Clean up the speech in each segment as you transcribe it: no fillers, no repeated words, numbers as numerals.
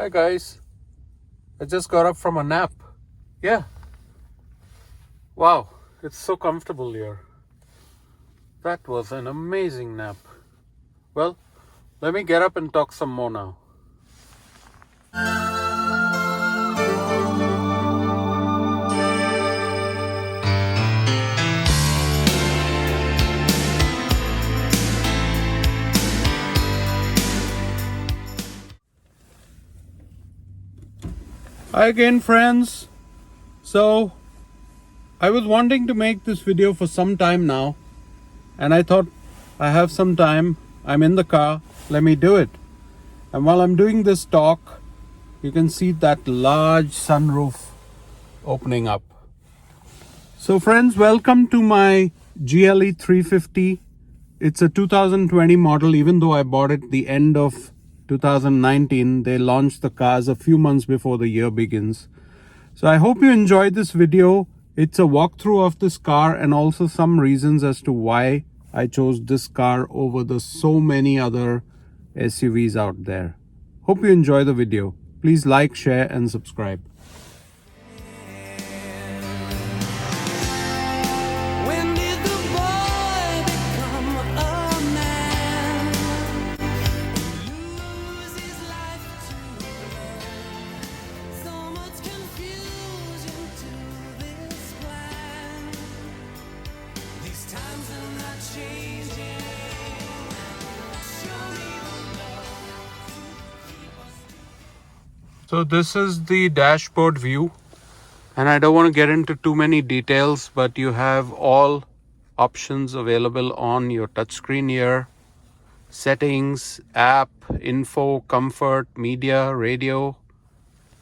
Hi guys, I just got up from a nap. Yeah, wow, it's so comfortable here. That was an amazing nap. Well, let me get up and talk some more now. Hi again, friends. So, I was wanting to make this video for some time now, and I thought I have some time. I'm in the car, let me do it. And while I'm doing this talk, you can see that large sunroof opening up. So friends, welcome to my GLE 350. It's a 2020 model. Even though I bought it the end of 2019, they launched the cars a few months before the year begins. So I hope you enjoyed this video. It's a walkthrough of this car and also some reasons as to why I chose this car over the so many other SUVs out there. Hope you enjoy the video. Please like, share and subscribe. When did the boy become a man? Lose his life to love. So much confusion to this plan. These times are not changing. Show me the love to keep us. So this is the dashboard view, and I don't want to get into too many details, but you have all options available on your touchscreen here. Settings, app, info, comfort, media, radio,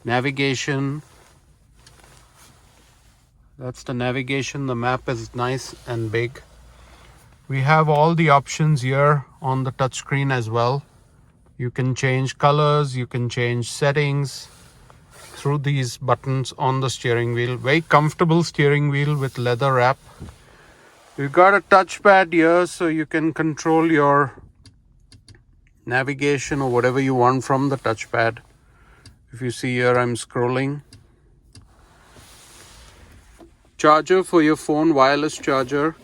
navigation. That's the navigation. The map is nice and big. We have all the options here on the touchscreen as well. You can change colors, you can change settings through these buttons on the steering wheel. Very comfortable steering wheel with leather wrap. You've got a touchpad here so you can control your navigation or whatever you want from the touchpad. If you see here, I'm scrolling. Charger for your phone, wireless charger.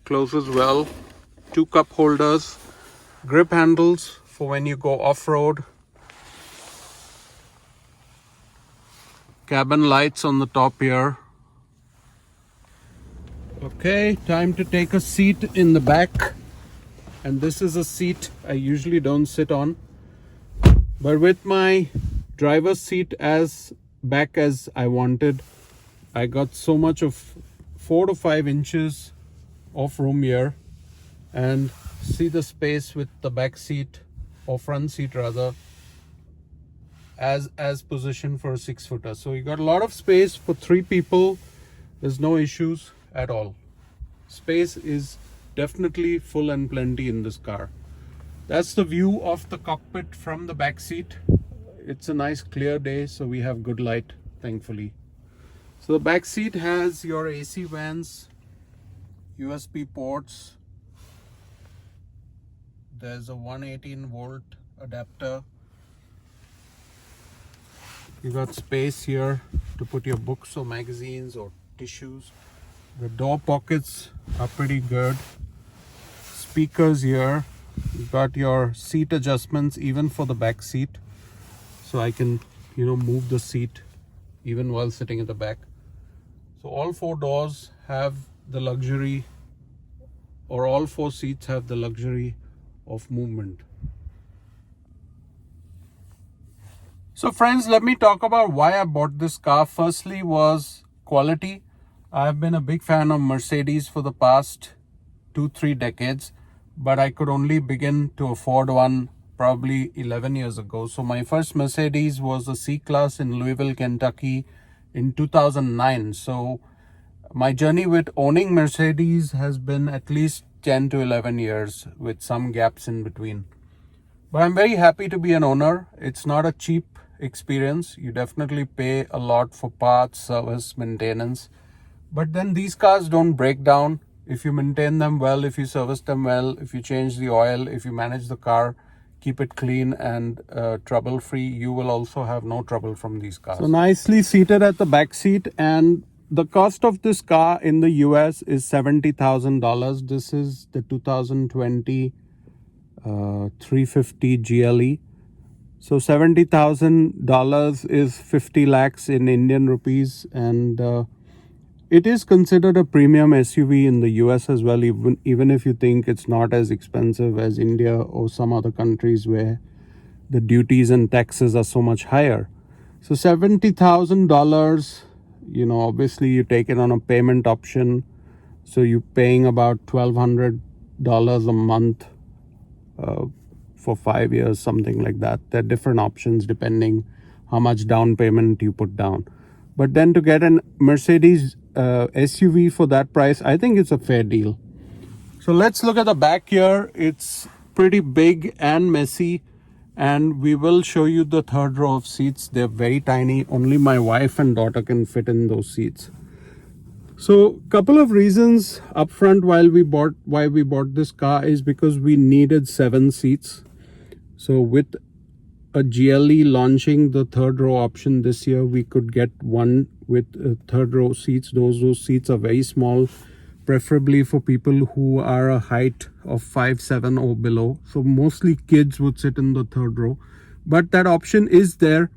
Closes well. 2 cup holders. Grip handles for when you go off-road. Cabin lights on the top here. Okay, time to take a seat in the back. And this is a seat I usually don't sit on. But with my driver's seat as back as I wanted, I got so much of 4 to 5 inches of room here. And see the space with the back seat or front seat rather as positioned for a 6-footer. So you got a lot of space for 3 people. There's no issues at all. Space is definitely full and plenty in this car. That's the view of the cockpit from the back seat. It's a nice clear day, so we have good light, thankfully. So the back seat has your AC vents, USB ports. There's a 118 volt adapter. You got space here to put your books or magazines or tissues. The door pockets are pretty good. Speakers here. You got your seat adjustments even for the back seat. So I can, move the seat even while sitting at the back. So all 4 doors have the luxury, or all 4 seats have the luxury of movement. So friends, let me talk about why I bought this car. Firstly was quality. I've been a big fan of Mercedes for the past 2-3 decades, but I could only begin to afford one probably 11 years ago. So my first Mercedes was a C-Class in Louisville, Kentucky in 2009. So my journey with owning Mercedes has been at least 10 to 11 years with some gaps in between. But I'm very happy to be an owner. It's not a cheap experience. You definitely pay a lot for parts, service, maintenance. But then these cars don't break down. If you maintain them well, if you service them well, if you change the oil, if you manage the car keep it clean and trouble free. You will also have no trouble from these cars. So nicely seated at the back seat, and the cost of this car in the US is $70,000. This is the 2020 350 GLE. So $70,000 is 50 lakhs in Indian rupees, and it is considered a premium SUV in the US as well, even if you think it's not as expensive as India or some other countries where the duties and taxes are so much higher. So $70,000, obviously you take it on a payment option. So you're paying about $1,200 a month for 5 years, something like that. There are different options depending how much down payment you put down. But then to get an Mercedes SUV for that price, I think it's a fair deal. So let's look at the back here. It's pretty big and messy, and we will show you the third row of seats. They're very tiny. Only my wife and daughter can fit in those seats. So couple of reasons up front why we bought this car is because we needed 7 seats. So with a GLE launching the third row option this year, we could get one with third row seats. Those seats are very small, preferably for people who are a height of 5'7" or below. So mostly kids would sit in the third row, but that option is there.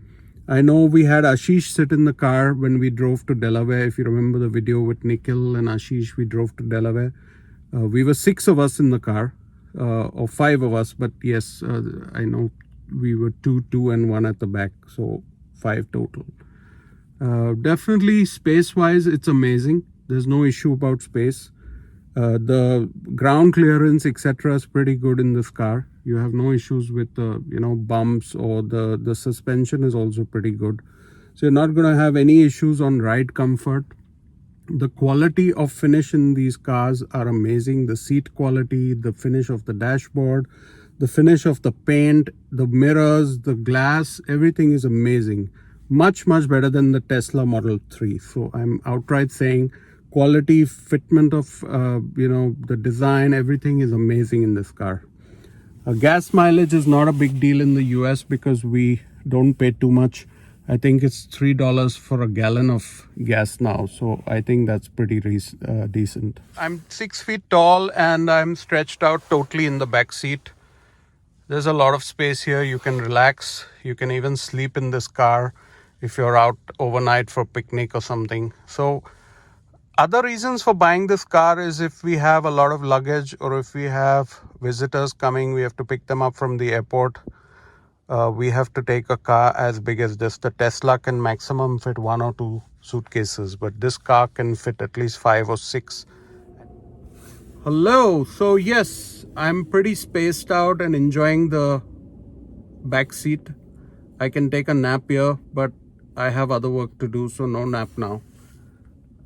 I know we had Ashish sit in the car when we drove to Delaware. If you remember the video with Nikhil and Ashish, we drove to Delaware. We were 6 of us in the car, or 5 of us, but yes, I know we were 2 and 1 at the back, so 5 total. Definitely space wise, it's amazing. There's no issue about space. The ground clearance, etc., is pretty good in this car. You have no issues with bumps, or the suspension is also pretty good. So you're not going to have any issues on ride comfort. The quality of finish in these cars are amazing. The seat quality, the finish of the dashboard, the finish of the paint, the mirrors, the glass, everything is amazing. Much better than the Tesla Model 3. So I'm outright saying quality, fitment of the design, everything is amazing in this car. Gas mileage is not a big deal in the US because we don't pay too much. I think it's $3 for a gallon of gas now, so I think that's pretty decent. I'm 6 feet tall and I'm stretched out totally in the back seat. There's a lot of space here. You can relax. You can even sleep in this car if you're out overnight for a picnic or something. So other reasons for buying this car is if we have a lot of luggage, or if we have visitors coming, we have to pick them up from the airport. We have to take a car as big as this. The Tesla can maximum fit 1 or 2 suitcases, but this car can fit at least 5 or 6. Hello. So yes, I'm pretty spaced out and enjoying the back seat. I can take a nap here, but I have other work to do, so no nap now.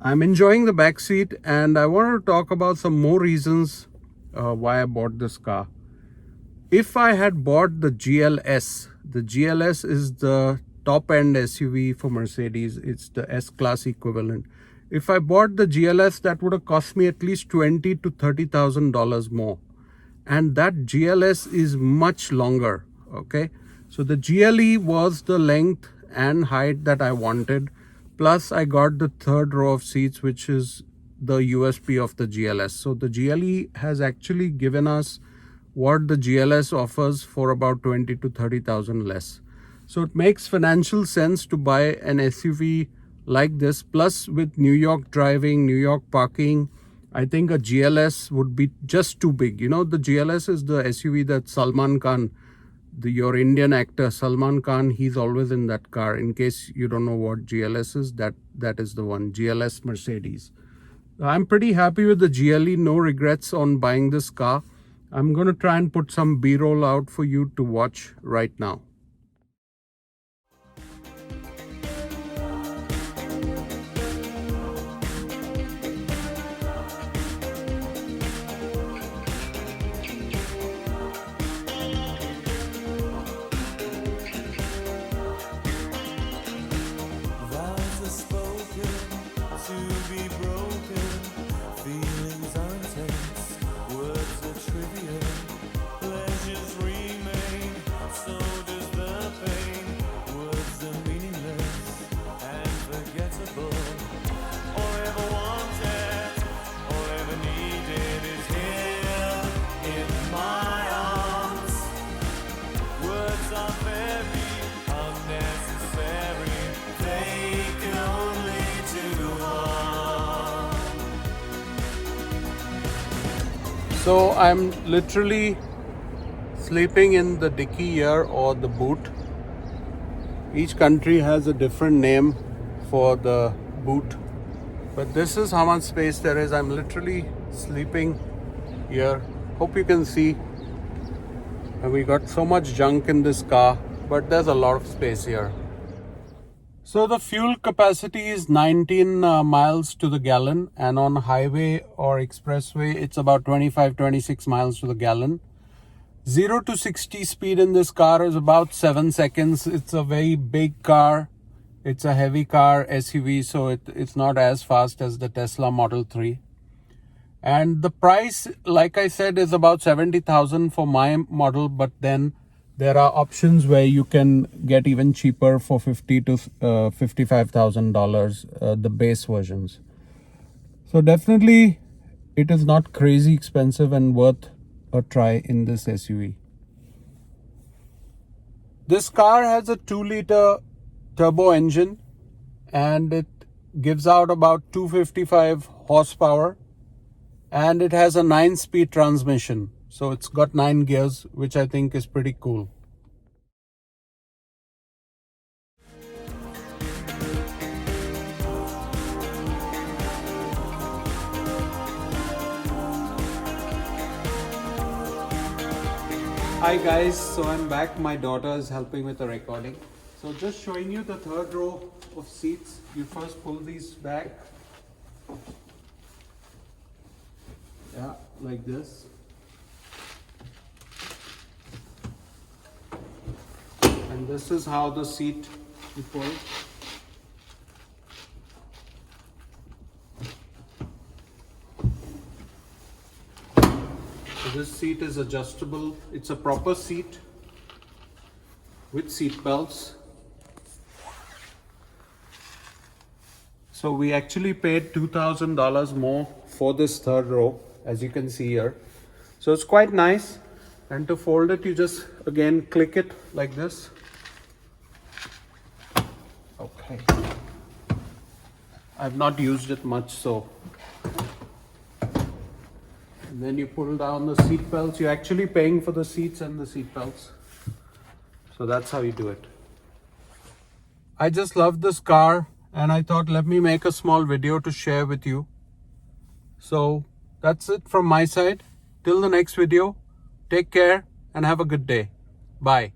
I'm enjoying the back seat, and I want to talk about some more reasons why I bought this car. If I had bought the GLS is the top end SUV for Mercedes. It's the S-Class equivalent. If I bought the GLS, that would have cost me at least $20,000 to $30,000 more. And that GLS is much longer, okay? So the GLE was the length and height that I wanted. Plus I got the third row of seats, which is the USP of the GLS. So the GLE has actually given us what the GLS offers for about 20 to 30,000 less. So it makes financial sense to buy an SUV like this. Plus with New York driving, New York parking, I think a GLS would be just too big. The GLS is the SUV that Salman Khan, your Indian actor Salman Khan, he's always in that car. In case you don't know what GLS is, that is the one, GLS Mercedes. I'm pretty happy with the GLE, no regrets on buying this car. I'm going to try and put some B-roll out for you to watch right now. Vows are spoken to be broken, feelings untense, words are trivial, pleasures remain So I'm literally sleeping in the dicky here or the boot. Each country has a different name for the boot, but this is how much space there is. I'm literally sleeping here. Hope you can see. And we got so much junk in this car, but there's a lot of space here. So the fuel capacity is 19 miles to the gallon, and on highway or expressway it's about 25-26 miles to the gallon. 0 to 60 speed in this car is about 7 seconds. It's a very big car. It's a heavy car, SUV, so it's not as fast as the Tesla Model 3. And the price, like I said, is about 70,000 for my model, but then there are options where you can get even cheaper for $50,000 to $55,000, the base versions. So definitely it is not crazy expensive and worth a try in this SUV. This car has a 2-liter turbo engine and it gives out about 255 horsepower, and it has a 9-speed transmission. So it's got 9 gears, which I think is pretty cool. Hi guys, so I'm back. My daughter is helping with the recording. So just showing you the third row of seats. You first pull these back. Yeah, like this. And this is how the seat you pull. So this seat is adjustable. It's a proper seat with seat belts. So we actually paid $2,000 more for this third row, as you can see here. So it's quite nice. And to fold it, you just again click it like this. Okay. I've not used it much, so. And then you pull down the seat belts. You're actually paying for the seats and the seat belts. So that's how you do it. I just love this car, and I thought let me make a small video to share with you. So that's it from my side. Till the next video, take care and have a good day. Bye.